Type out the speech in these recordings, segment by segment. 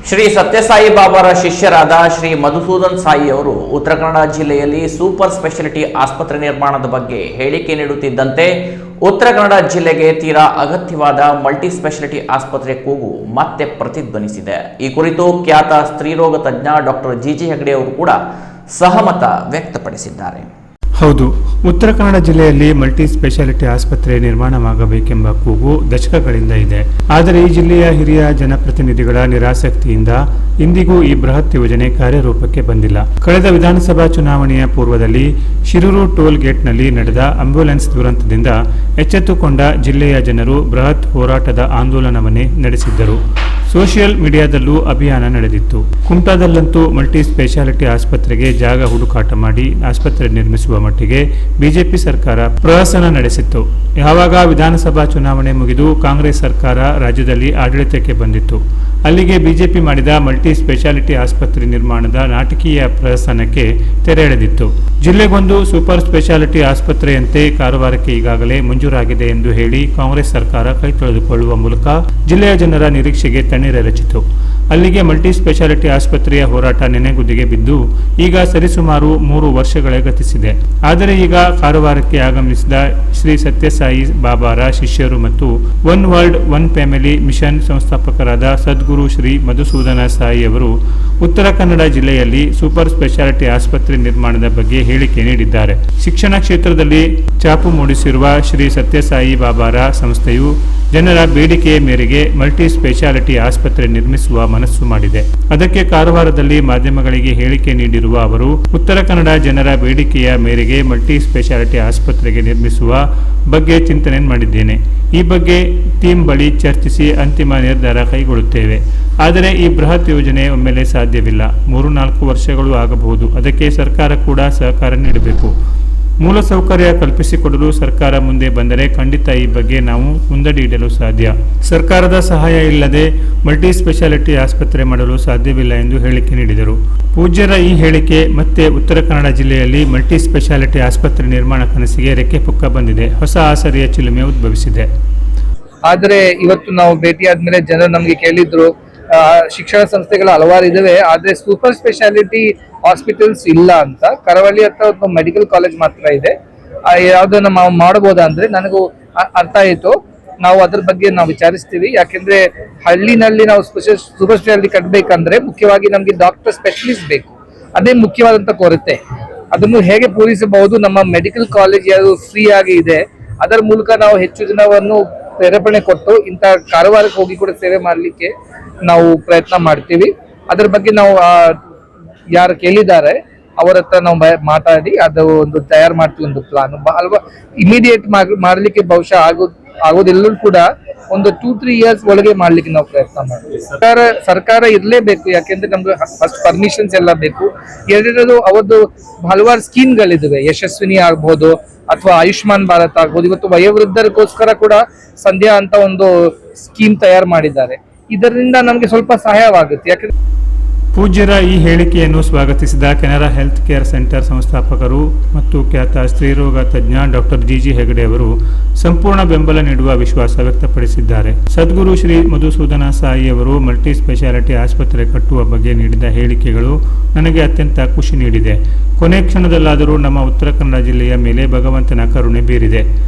ಶ್ರೀ ಸತ್ಯಸಾಯಿ ಬಾಬಾರ ಶಿಷ್ಯರಾದ ಶ್ರೀ ಮಧುಸೂದನ್ ಸಾಯಿ ಅವರು ಉತ್ತರ ಕನ್ನಡ ಜಿಲ್ಲೆಯಲ್ಲಿ super speciality ಆಸ್ಪತ್ರೆ ನಿರ್ಮಾಣದ ಬಗ್ಗೆ ಹೇಳಿಕೆ ನೀಡುತ್ತಿದ್ದಂತೆ ಉತ್ತರ ಕನ್ನಡ ಜಿಲ್ಲೆಗೆ ತೀರಾ ಅಗತ್ಯವಾದ ಮಲ್ಟಿ ಸ್ಪೆಷಾಲಿಟಿ ಆಸ್ಪತ್ರೆ ಕೂಗು ಮತ್ತೆ ಪ್ರತಿಧ್ವನಿಸಿದೆ. ಈ ಕುರಿತು ಖ್ಯಾತ ಸ್ತ್ರೀರೋಗ ತಜ್ಞ ಡಾಕ್ಟರ್ ಜಿಜಿ ಹೆಗ್ಡೆ ಅವರು ಕೂಡ ಸಹಮತ ವ್ಯಕ್ತಪಡಿಸಿದ್ದಾರೆ. ಹೌದು, ಉತ್ತರ ಕನ್ನಡ ಜಿಲ್ಲೆಯಲ್ಲಿ ಮಲ್ಟಿ ಸ್ಪೆಷಾಲಿಟಿ ಆಸ್ಪತ್ರೆ ನಿರ್ಮಾಣವಾಗಬೇಕೆಂಬ ಕೂಗು ದಶಕಗಳಿಂದ ಇದೆ. ಆದರೆ ಈ ಜಿಲ್ಲೆಯ ಹಿರಿಯ ಜನಪ್ರತಿನಿಧಿಗಳ ನಿರಾಸಕ್ತಿಯಿಂದ ಇಂದಿಗೂ ಈ ಬೃಹತ್ ಯೋಜನೆ ಕಾರ್ಯರೂಪಕ್ಕೆ ಬಂದಿಲ್ಲ. ಕಳೆದ ವಿಧಾನಸಭಾ ಚುನಾವಣೆಯ ಪೂರ್ವದಲ್ಲಿ ಶಿರೂರು ಟೋಲ್ ಗೇಟ್ನಲ್ಲಿ ನಡೆದ ಆಂಬ್ಯುಲೆನ್ಸ್ ದುರಂತದಿಂದ ಎಚ್ಚೆತ್ತುಕೊಂಡ ಜಿಲ್ಲೆಯ ಜನರು ಬೃಹತ್ ಹೋರಾಟದ ಆಂದೋಲನವನ್ನೇ ನಡೆಸಿದ್ದರು. ಸೋಷಿಯಲ್ ಮೀಡಿಯಾದಲ್ಲೂ ಅಭಿಯಾನ ನಡೆದಿತ್ತು. ಕುಮಟಾದಲ್ಲಂತೂ ಮಲ್ಟಿ ಸ್ಪೆಷಾಲಿಟಿ ಆಸ್ಪತ್ರೆಗೆ ಜಾಗ ಹುಡುಕಾಟ ಮಾಡಿ ಆಸ್ಪತ್ರೆ ನಿರ್ಮಿಸುವ ಮಟ್ಟಿಗೆ ಬಿಜೆಪಿ ಸರ್ಕಾರ ಪ್ರಹಸನ ನಡೆಸಿತ್ತು. ಯಾವಾಗ ವಿಧಾನಸಭಾ ಚುನಾವಣೆ ಮುಗಿದು ಕಾಂಗ್ರೆಸ್ ಸರ್ಕಾರ ರಾಜ್ಯದಲ್ಲಿ ಆಡಳಿತಕ್ಕೆ ಬಂದಿತ್ತು, ಅಲ್ಲಿಗೆ ಬಿಜೆಪಿ ಮಾಡಿದ ಮಲ್ಟಿ ಸ್ಪೆಷಾಲಿಟಿ ಆಸ್ಪತ್ರೆ ನಿರ್ಮಾಣದ ನಾಟಕೀಯ ಪ್ರಹಸನಕ್ಕೆ ತೆರೆ ಎಳೆದಿತ್ತು. ಜಿಲ್ಲೆಗೊಂದು ಸೂಪರ್ ಸ್ಪೆಷಾಲಿಟಿ ಆಸ್ಪತ್ರೆಯಂತೆ ಕಾರವಾರಕ್ಕೆ ಈಗಾಗಲೇ ಮಂಜೂರಾಗಿದೆ ಎಂದು ಹೇಳಿ ಕಾಂಗ್ರೆಸ್ ಸರ್ಕಾರ ಕೈ ತೊಳೆದುಕೊಳ್ಳುವ ಮೂಲಕ ಜಿಲ್ಲೆಯ ಜನರ ನಿರೀಕ್ಷೆಗೆ ತಣ್ಣೀರೆರಚಿತು. ಅಲ್ಲಿಗೆ ಮಲ್ಟಿ ಸ್ಪೆಷಾಲಿಟಿ ಆಸ್ಪತ್ರೆಯ ಹೋರಾಟ ನೆನೆಗುದಿಗೆ ಬಿದ್ದು ಈಗ ಸರಿಸುಮಾರು 3 ವರ್ಷಗಳೇ ಗತಿಸಿದೆ. ಆದರೆ ಈಗ ಕಾರವಾರಕ್ಕೆ ಆಗಮಿಸಿದ ಶ್ರೀ ಸತ್ಯಸಾಯಿ ಬಾಬಾರ ಶಿಷ್ಯರು ಮತ್ತು one world one family mission ಸಂಸ್ಥಾಪಕರಾದ ಸದ್ಗುರು ಶ್ರೀ ಮಧುಸೂದನ ಸಾಯಿ ಅವರು ಉತ್ತರ ಕನ್ನಡ ಜಿಲ್ಲೆಯಲ್ಲಿ ಸೂಪರ್ ಸ್ಪೆಷಾಲಿಟಿ ಆಸ್ಪತ್ರೆ ನಿರ್ಮಾಣದ ಬಗ್ಗೆ ಹೇಳಿಕೆ ನೀಡಿದ್ದಾರೆ. ಶಿಕ್ಷಣ ಕ್ಷೇತ್ರದಲ್ಲಿ ಛಾಪು ಮೂಡಿಸಿರುವ ಶ್ರೀ ಸತ್ಯಸಾಯಿ ಬಾಬಾರ ಸಂಸ್ಥೆಯು ಜನರ ಬೇಡಿಕೆಯ ಮೇರೆಗೆ ಮಲ್ಟಿ ಸ್ಪೆಷಾಲಿಟಿ ಆಸ್ಪತ್ರೆ ನಿರ್ಮಿಸುವ ಮನಸ್ಸು ಮಾಡಿದೆ. ಅದಕ್ಕೆ ಕಾರವಾರದಲ್ಲಿ ಮಾಧ್ಯಮಗಳಿಗೆ ಹೇಳಿಕೆ ನೀಡಿರುವ ಅವರು, ಉತ್ತರ ಕನ್ನಡ ಜನರ ಬೇಡಿಕೆಯ ಮೇರೆಗೆ ಮಲ್ಟಿ ಸ್ಪೆಷಾಲಿಟಿ ಆಸ್ಪತ್ರೆಗೆ ನಿರ್ಮಿಸುವ ಬಗ್ಗೆ ಚಿಂತನೆ ಮಾಡಿದ್ದೇನೆ. ಈ ಬಗ್ಗೆ ಟೀಮ್ ಬಳಿ ಚರ್ಚಿಸಿ ಅಂತಿಮ ನಿರ್ಧಾರ ಕೈಗೊಳ್ಳುತ್ತೇವೆ. ಆದರೆ ಈ ಬೃಹತ್ ಯೋಜನೆ ಒಮ್ಮೆಲೆ ಸಾಧ್ಯವಿಲ್ಲ. 3-4 ವರ್ಷಗಳು ಆಗಬಹುದು. ಅದಕ್ಕೆ ಸರ್ಕಾರ ಕೂಡ ಸಹಕಾರ ನೀಡಬೇಕು. ಮೂಲಸೌಕರ್ಯ ಕಲ್ಪಿಸಿಕೊಡಲು ಸರ್ಕಾರ ಮುಂದೆ ಬಂದರೆ ಖಂಡಿತ ಈ ಬಗ್ಗೆ ನಾವು ಮುಂದಡಿ ಇಡಲು ಸಾಧ್ಯ. ಸರ್ಕಾರದ ಸಹಾಯ ಇಲ್ಲದೆ ಮಲ್ಟಿ ಸ್ಪೆಷಾಲಿಟಿ ಆಸ್ಪತ್ರೆ ಮಾಡಲು ಸಾಧ್ಯವಿಲ್ಲ ಎಂದು ಹೇಳಿಕೆ ನೀಡಿದರು. ಪೂಜ್ಯರ ಈ ಹೇಳಿಕೆ ಮತ್ತೆ ಉತ್ತರ ಕನ್ನಡ ಜಿಲ್ಲೆಯಲ್ಲಿ ಮಲ್ಟಿ ಸ್ಪೆಷಾಲಿಟಿ ಆಸ್ಪತ್ರೆ ನಿರ್ಮಾಣ ಕನಸಿಗೆ ರೆಕ್ಕೆ ಪುಕ್ಕ ಬಂದಿದೆ. ಹೊಸ ಆಸರೆಯ ಚಿಲುಮೆ ಉದ್ಭವಿಸಿದೆ. ಆದರೆ ಇವತ್ತು ನಾವು ಭೇಟಿಯಾದ್ಮೇಲೆ ಜನರು ನಮಗೆ ಕೇಳಿದ್ರು, ಶಿಕ್ಷಣ ಸಂಸ್ಥೆಗಳು ಹಲವಾರು ಇದಾವೆ, ಆದ್ರೆ ಸೂಪರ್ ಸ್ಪೆಷಾಲಿಟಿ ಹಾಸ್ಪಿಟಲ್ಸ್ ಇಲ್ಲ ಅಂತ. ಕರಾವಳಿ ಹತ್ರ ಒಂದು ಮೆಡಿಕಲ್ ಕಾಲೇಜ್ ಮಾತ್ರ ಇದೆ. ಯಾವ್ದನ್ನ ನಾವು ಮಾಡಬಹುದಾ ಅಂದ್ರೆ ನನಗೂ ಅರ್ಥ ಆಯ್ತು. ನಾವು ಅದ್ರ ಬಗ್ಗೆ ನಾವು ವಿಚಾರಿಸ್ತೀವಿ. ಯಾಕೆಂದ್ರೆ ಹಳ್ಳಿನಲ್ಲಿ ನಾವು ಸೂಪರ್ ಸ್ಪೆಷಾಲಿಟಿ ಕಟ್ಟಬೇಕಂದ್ರೆ ಮುಖ್ಯವಾಗಿ ನಮ್ಗೆ ಡಾಕ್ಟರ್ ಸ್ಪೆಷಲಿಸ್ಟ್ ಬೇಕು. ಅದೇ ಮುಖ್ಯವಾದಂತ ಕೊರತೆ. ಅದನ್ನು ಹೇಗೆ ಪೂರೈಸಬಹುದು? ನಮ್ಮ ಮೆಡಿಕಲ್ ಕಾಲೇಜ್ ಯಾವುದು ಫ್ರೀ ಆಗಿ ಇದೆ, ಅದರ ಮೂಲಕ ನಾವು ಹೆಚ್ಚು ಜನವನ್ನು ಪ್ರೇರೇಪಣೆ ಕೊಟ್ಟು ಇಂಥ ಕಾರವಾರಕ್ಕೆ ಹೋಗಿ ಕೂಡ ಸೇವೆ ಮಾಡಲಿಕ್ಕೆ ನಾವು ಪ್ರಯತ್ನ ಮಾಡ್ತೀವಿ. ಅದ್ರ ಬಗ್ಗೆ ನಾವು ಯಾರು ಕೇಳಿದ್ದಾರೆ ಅವರ ಹತ್ರ ನಾವು ಮಾತಾಡಿ ಅದು ಒಂದು ತಯಾರು ಮಾಡ್ತೀವಿ, ಒಂದು ಪ್ಲಾನ್ ಅಲ್ವಾ. ಇಮಿಡಿಯೇಟ್ ಮಾಡ್ಲಿಕ್ಕೆ ಬಹುಶಃ ಆಗೋದಿಲ್ಲೂ ಕೂಡ ಒಂದು 2-3 ಇಯರ್ಸ್ ಒಳಗೆ ಮಾಡ್ಲಿಕ್ಕೆ ನಾವು ಪ್ರಯತ್ನ ಮಾಡ್ತೀವಿ. ಸರ್ಕಾರ ಇರ್ಲೇಬೇಕು. ಯಾಕೆಂದ್ರೆ ನಮ್ಗೆ ಫಸ್ಟ್ ಪರ್ಮಿಷನ್ಸ್ ಎಲ್ಲ ಬೇಕು. ಎರಡನೇದು ಅವತ್ತು ಹಲವಾರು ಸ್ಕೀಮ್ಗಳಿದಾವೆ. ಯಶಸ್ವಿನಿ ಆಗ್ಬೋದು ಅಥವಾ ಆಯುಷ್ಮಾನ್ ಭಾರತ್ ಆಗ್ಬೋದು. ಇವತ್ತು ವಯೋವೃದ್ಧರಿಗೋಸ್ಕರ ಕೂಡ ಸಂಧ್ಯಾ ಅಂತ ಒಂದು ಸ್ಕೀಮ್ ತಯಾರು ಮಾಡಿದ್ದಾರೆ. ಇದರಿಂದ ನಮ್ಗೆ ಸ್ವಲ್ಪ ಸಹಾಯವಾಗುತ್ತೆ. ಯಾಕಂದ್ರೆ ಪೂಜ್ಯರ ಈ ಹೇಳಿಕೆಯನ್ನು ಸ್ವಾಗತಿಸಿದ ಕೆನರಾ ಹೆಲ್ತ್ ಕೇರ್ ಸೆಂಟರ್ ಸಂಸ್ಥಾಪಕರು ಮತ್ತು ಖ್ಯಾತ ಸ್ತ್ರೀರೋಗ ತಜ್ಞ ಡಾಕ್ಟರ್ ಜಿಜಿ ಹೆಗ್ಡೆ ಅವರು ಸಂಪೂರ್ಣ ಬೆಂಬಲ ನೀಡುವ ವಿಶ್ವಾಸ ವ್ಯಕ್ತಪಡಿಸಿದ್ದಾರೆ. ಸದ್ಗುರು ಶ್ರೀ ಮಧುಸೂದನ ಸಾಯಿ ಅವರು ಮಲ್ಟಿ ಸ್ಪೆಷಾಲಿಟಿ ಆಸ್ಪತ್ರೆ ಕಟ್ಟುವ ಬಗ್ಗೆ ನೀಡಿದ ಹೇಳಿಕೆಗಳು ನನಗೆ ಅತ್ಯಂತ ಖುಷಿ ನೀಡಿದೆ. ಕೊನೆ ಕ್ಷಣದಲ್ಲಾದರೂ ನಮ್ಮ ಉತ್ತರ ಕನ್ನಡ ಜಿಲ್ಲೆಯ ಮೇಲೆ ಭಗವಂತನ ಕರುಣೆ ಬೀರಿದೆ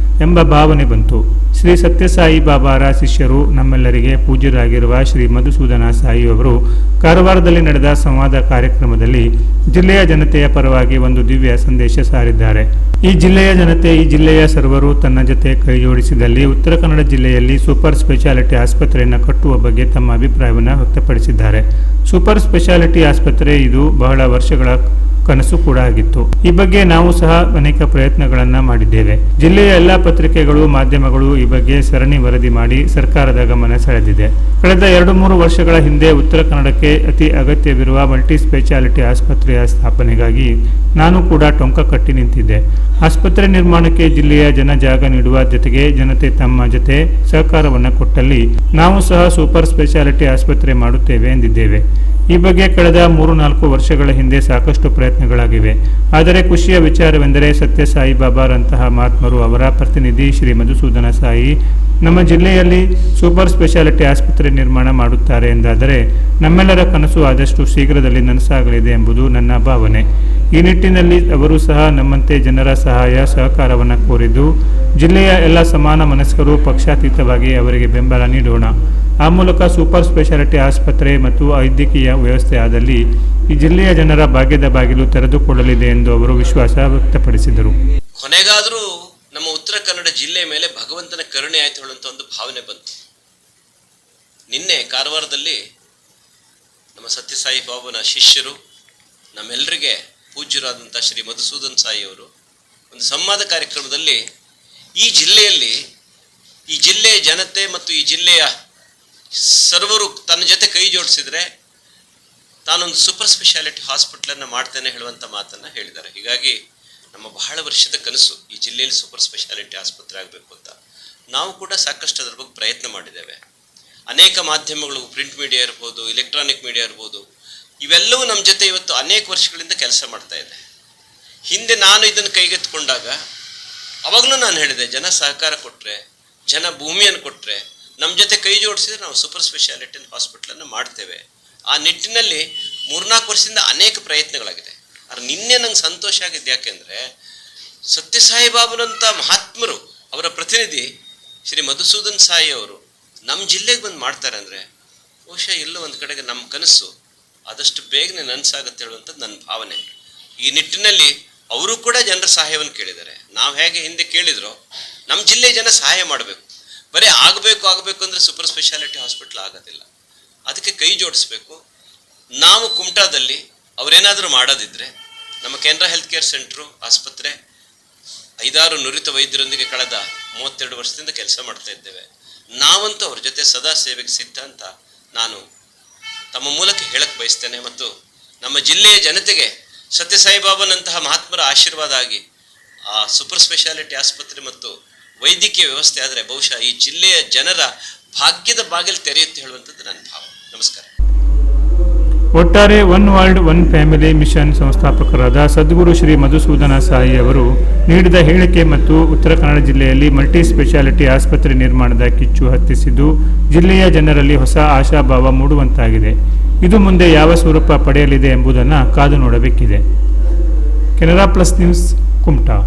ಎಂಬ ಭಾವನೆ ಬಂತು. ಶ್ರೀ ಸತ್ಯಸಾಯಿ ಬಾಬಾರ ಶಿಷ್ಯರು ನಮ್ಮೆಲ್ಲರಿಗೆ ಪೂಜ್ಯರಾಗಿರುವ ಶ್ರೀ ಮಧುಸೂದನ ಸಾಯಿ ಅವರು ಕಾರವಾರದಲ್ಲಿ ನಡೆದ ಸಂವಾದ ಕಾರ್ಯಕ್ರಮದಲ್ಲಿ ಜಿಲ್ಲೆಯ ಜನತೆಯ ಪರವಾಗಿ ಒಂದು ದಿವ್ಯ ಸಂದೇಶ ಸಾರಿದ್ದಾರೆ. ಈ ಜಿಲ್ಲೆಯ ಜನತೆ, ಈ ಜಿಲ್ಲೆಯ ಸರ್ವರು ತನ್ನ ಜೊತೆ ಕೈ ಜೋಡಿಸಿದಲ್ಲಿ ಉತ್ತರ ಕನ್ನಡ ಜಿಲ್ಲೆಯಲ್ಲಿ ಸೂಪರ್ ಸ್ಪೆಷಾಲಿಟಿ ಆಸ್ಪತ್ರೆಯನ್ನು ಕಟ್ಟುವ ಬಗ್ಗೆ ತಮ್ಮ ಅಭಿಪ್ರಾಯವನ್ನು ವ್ಯಕ್ತಪಡಿಸಿದ್ದಾರೆ. ಸೂಪರ್ ಸ್ಪೆಷಾಲಿಟಿ ಆಸ್ಪತ್ರೆ ಇದು ಬಹಳ ವರ್ಷಗಳ ಕನಸು ಕೂಡ ಆಗಿತ್ತು. ಈ ಬಗ್ಗೆ ನಾವು ಸಹ ಅನೇಕ ಪ್ರಯತ್ನಗಳನ್ನ ಮಾಡಿದ್ದೇವೆ. ಜಿಲ್ಲೆಯ ಎಲ್ಲಾ ಪತ್ರಿಕೆಗಳು, ಮಾಧ್ಯಮಗಳು ಈ ಬಗ್ಗೆ ಸರಣಿ ವರದಿ ಮಾಡಿ ಸರ್ಕಾರದ ಗಮನ ಸೆಳೆದಿದೆ. ಕಳೆದ 2-3 ವರ್ಷಗಳ ಹಿಂದೆ ಉತ್ತರ ಕನ್ನಡಕ್ಕೆ ಅತಿ ಅಗತ್ಯ ಸಾಮರ್ಥ್ಯವಿರುವ ಮಲ್ಟಿ ಸ್ಪೆಷಾಲಿಟಿ ಆಸ್ಪತ್ರೆಯ ಸ್ಥಾಪನೆಗಾಗಿ ನಾನು ಕೂಡ ಟೊಂಕ ಕಟ್ಟಿ ನಿಂತಿದ್ದೆ. ಆಸ್ಪತ್ರೆ ನಿರ್ಮಾಣಕ್ಕೆ ಜಿಲ್ಲೆಯ ಜನ ಜಾಗ ನೀಡುವ ಜೊತೆಗೆ ಜನತೆ ತಮ್ಮ ಜೊತೆ ಸಹಕಾರವನ್ನು ಕೊಟ್ಟಲ್ಲಿ ನಾವು ಸಹ ಸೂಪರ್ ಸ್ಪೆಷಾಲಿಟಿ ಆಸ್ಪತ್ರೆ ಮಾಡುತ್ತೇವೆ ಎಂದಿದ್ದೇವೆ. ಈ ಬಗ್ಗೆ ಕಳೆದ 3-4 ವರ್ಷಗಳ ಹಿಂದೆ ಸಾಕಷ್ಟು ಪ್ರಯತ್ನಗಳಾಗಿವೆ. ಆದರೆ ಖುಷಿಯ ವಿಚಾರವೆಂದರೆ ಸತ್ಯ ಸಾಯಿ ಬಾಬಾರಂತಹ ಮಹಾತ್ಮರು ಅವರ ಪ್ರತಿನಿಧಿ ಶ್ರೀ ಮಧುಸೂದನ ಸಾಯಿ ನಮ್ಮ ಜಿಲ್ಲೆಯಲ್ಲಿ ಸೂಪರ್ ಸ್ಪೆಷಾಲಿಟಿ ಆಸ್ಪತ್ರೆ ನಿರ್ಮಾಣ ಮಾಡುತ್ತಾರೆ ಎಂದಾದರೆ ನಮ್ಮೆಲ್ಲರ ಕನಸು ಆದಷ್ಟು ಶೀಘ್ರದಲ್ಲಿ ನನಸಾಗಲಿದೆ ಎಂಬುದು ನನ್ನ ಭಾವನೆ. ಈ ನಿಟ್ಟಿನಲ್ಲಿ ಅವರು ಸಹ ನಮ್ಮಂತೆ ಜನರ ಸಹಾಯ ಸಹಕಾರವನ್ನು ಕೋರಿದ್ದು, ಜಿಲ್ಲೆಯ ಎಲ್ಲ ಸಮಾನ ಮನಸ್ಕರು ಪಕ್ಷಾತೀತವಾಗಿ ಅವರಿಗೆ ಬೆಂಬಲ ನೀಡೋಣ. ಆ ಮೂಲಕ ಸೂಪರ್ ಸ್ಪೆಷಾಲಿಟಿ ಆಸ್ಪತ್ರೆ ಮತ್ತು ವೈದ್ಯಕೀಯ ವ್ಯವಸ್ಥೆ ಆದಲ್ಲಿ ಈ ಜಿಲ್ಲೆಯ ಜನರ ಭಾಗ್ಯದ ಬಾಗಿಲು ತೆರೆದುಕೊಳ್ಳಲಿದೆ ಎಂದು ಅವರು ವಿಶ್ವಾಸ ವ್ಯಕ್ತಪಡಿಸಿದರು. ಕೊನೆಗಾದರೂ ನಮ್ಮ ಉತ್ತರ ಕನ್ನಡ ಜಿಲ್ಲೆ ಮೇಲೆ ಭಗವಂತನ ಕರುಣೆ ಆಯ್ತು ಹೇಳುವಂಥ ಒಂದು ಭಾವನೆ ಬಂತು. ನಿನ್ನೆ ಕಾರವಾರದಲ್ಲಿ ನಮ್ಮ ಸತ್ಯಸಾಯಿ ಬಾಬನ ಶಿಷ್ಯರು, ನಮ್ಮೆಲ್ಲರಿಗೆ ಪೂಜ್ಯರಾದಂಥ ಶ್ರೀ ಮಧುಸೂದನ್ ಸಾಯಿ ಅವರು ಒಂದು ಸಂವಾದ ಕಾರ್ಯಕ್ರಮದಲ್ಲಿ ಈ ಜಿಲ್ಲೆಯಲ್ಲಿ ಈ ಜಿಲ್ಲೆಯ ಜನತೆ ಮತ್ತು ಈ ಜಿಲ್ಲೆಯ ಸರ್ವರು ತನ್ನ ಜೊತೆ ಕೈ ಜೋಡಿಸಿದರೆ ತಾನೊಂದು ಸೂಪರ್ ಸ್ಪೆಷಾಲಿಟಿ ಹಾಸ್ಪಿಟ್ಲನ್ನು ಮಾಡ್ತೇನೆ ಹೇಳುವಂಥ ಮಾತನ್ನು ಹೇಳಿದ್ದಾರೆ. ಹೀಗಾಗಿ ನಮ್ಮ ಬಹಳ ವರ್ಷದ ಕನಸು ಈ ಜಿಲ್ಲೆಯಲ್ಲಿ ಸೂಪರ್ ಸ್ಪೆಷಾಲಿಟಿ ಆಸ್ಪತ್ರೆ ಆಗಬೇಕು ಅಂತ. ನಾವು ಕೂಡ ಸಾಕಷ್ಟು ಅದರ ಬಗ್ಗೆ ಪ್ರಯತ್ನ ಮಾಡಿದ್ದೇವೆ. ಅನೇಕ ಮಾಧ್ಯಮಗಳು, ಪ್ರಿಂಟ್ ಮೀಡಿಯಾ ಇರ್ಬೋದು, ಎಲೆಕ್ಟ್ರಾನಿಕ್ ಮೀಡಿಯಾ ಇರ್ಬೋದು, ಇವೆಲ್ಲವೂ ನಮ್ಮ ಜೊತೆ ಇವತ್ತು ಅನೇಕ ವರ್ಷಗಳಿಂದ ಕೆಲಸ ಮಾಡ್ತಾ ಇದೆ. ಹಿಂದೆ ನಾನು ಇದನ್ನು ಕೈಗೆತ್ತಿಕೊಂಡಾಗ ಅವಾಗಲೂ ನಾನು ಹೇಳಿದೆ, ಜನ ಸಹಕಾರ ಕೊಟ್ಟರೆ, ಜನ ಭೂಮಿಯನ್ನು ಕೊಟ್ಟರೆ, ನಮ್ಮ ಜೊತೆ ಕೈ ಜೋಡಿಸಿದ್ರೆ ನಾವು ಸೂಪರ್ ಸ್ಪೆಷಾಲಿಟಿ ಹಾಸ್ಪಿಟ್ಲನ್ನು ಮಾಡ್ತೇವೆ. ಆ ನಿಟ್ಟಿನಲ್ಲಿ 3-4 ವರ್ಷದಿಂದ ಅನೇಕ ಪ್ರಯತ್ನಗಳಾಗಿದೆ. ಆದರೆ ನಿನ್ನೆ ನಂಗೆ ಸಂತೋಷ ಆಗಿದ್ದು ಯಾಕೆಂದರೆ ಸತ್ಯಸಾಯಿ ಬಾಬನಂಥ ಮಹಾತ್ಮರು, ಅವರ ಪ್ರತಿನಿಧಿ ಶ್ರೀ ಮಧುಸೂದನ್ ಸಾಯಿ ಅವರು ನಮ್ಮ ಜಿಲ್ಲೆಗೆ ಬಂದು ಮಾಡ್ತಾರೆ ಅಂದರೆ ಬಹುಶಃ ಎಲ್ಲೋ ಒಂದು ಕಡೆಗೆ ನಮ್ಮ ಕನಸು ಆದಷ್ಟು ಬೇಗನೆ ನನಸಾಗುತ್ತೆ ಹೇಳುವಂಥದ್ದು ನನ್ನ ಭಾವನೆ. ಈ ನಿಟ್ಟಿನಲ್ಲಿ ಅವರು ಕೂಡ ಜನರ ಸಹಾಯವನ್ನು ಕೇಳಿದ್ದಾರೆ. ನಾವು ಹೇಗೆ ಹಿಂದೆ ಕೇಳಿದ್ರೋ ನಮ್ಮ ಜಿಲ್ಲೆಯ ಜನ ಸಹಾಯ ಮಾಡಬೇಕು. ಬರೀ ಆಗಬೇಕು ಅಂದರೆ ಸೂಪರ್ ಸ್ಪೆಷಾಲಿಟಿ ಹಾಸ್ಪಿಟ್ಲ್ ಆಗೋದಿಲ್ಲ. ಅದಕ್ಕೆ ಕೈ ಜೋಡಿಸ್ಬೇಕು. ನಾವು ಕುಮಟಾದಲ್ಲಿ ಅವರೇನಾದರೂ ಮಾಡೋದಿದ್ದರೆ ನಮ್ಮ ಕೆನರಾ ಹೆಲ್ತ್ ಕೇರ್ ಸೆಂಟ್ರು ಆಸ್ಪತ್ರೆ 5-6 ನುರಿತ ವೈದ್ಯರೊಂದಿಗೆ ಕಳೆದ 32 ವರ್ಷದಿಂದ ಕೆಲಸ ಮಾಡ್ತಾ ಇದ್ದೇವೆ. ನಾವಂತೂ ಅವ್ರ ಜೊತೆ ಸದಾ ಸೇವೆಗೆ ಸಿದ್ಧ ಅಂತ ನಾನು ತಮ್ಮ ಮೂಲಕ ಹೇಳಕ್ಕೆ ಬಯಸ್ತೇನೆ. ಮತ್ತು ನಮ್ಮ ಜಿಲ್ಲೆಯ ಜನತೆಗೆ ಸತ್ಯಸಾಯಿ ಬಾಬನಂತಹ ಮಹಾತ್ಮರ ಆಶೀರ್ವಾದ ಆಗಿ ಆ ಸೂಪರ್ ಸ್ಪೆಷಾಲಿಟಿ ಆಸ್ಪತ್ರೆ ಮತ್ತು ವೈದ್ಯಕೀಯ ವ್ಯವಸ್ಥೆ ಆದರೆ ಬಹುಶಃ ಈ ಜಿಲ್ಲೆಯ ಜನರ ಭಾಗ್ಯದ ಬಾಗಿಲು ತೆರೆಯುತ್ತೆ ಹೇಳುವಂಥದ್ದು ನನ್ನ ಭಾವ. ನಮಸ್ಕಾರ. ಒಟ್ಟಾರೆ one world one family mission ಸಂಸ್ಥಾಪಕರಾದ ಸದ್ಗುರು ಶ್ರೀ ಮಧುಸೂದನ ಸಾಯಿ ಅವರು ನೀಡಿದ ಹೇಳಿಕೆ ಮತ್ತು ಉತ್ತರ ಕನ್ನಡ ಜಿಲ್ಲೆಯಲ್ಲಿ ಮಲ್ಟಿ ಸ್ಪೆಷಾಲಿಟಿ ಆಸ್ಪತ್ರೆ ನಿರ್ಮಾಣದ ಕಿಚ್ಚು ಹತ್ತಿಸಿದ್ದು ಜಿಲ್ಲೆಯ ಜನರಲ್ಲಿ ಹೊಸ ಆಶಾಭಾವ ಮೂಡುವಂತಾಗಿದೆ. ಇದು ಮುಂದೆ ಯಾವ ಸ್ವರೂಪ ಪಡೆಯಲಿದೆ ಎಂಬುದನ್ನು ಕಾದು ನೋಡಬೇಕಿದೆ. Canara plus news, Kumta.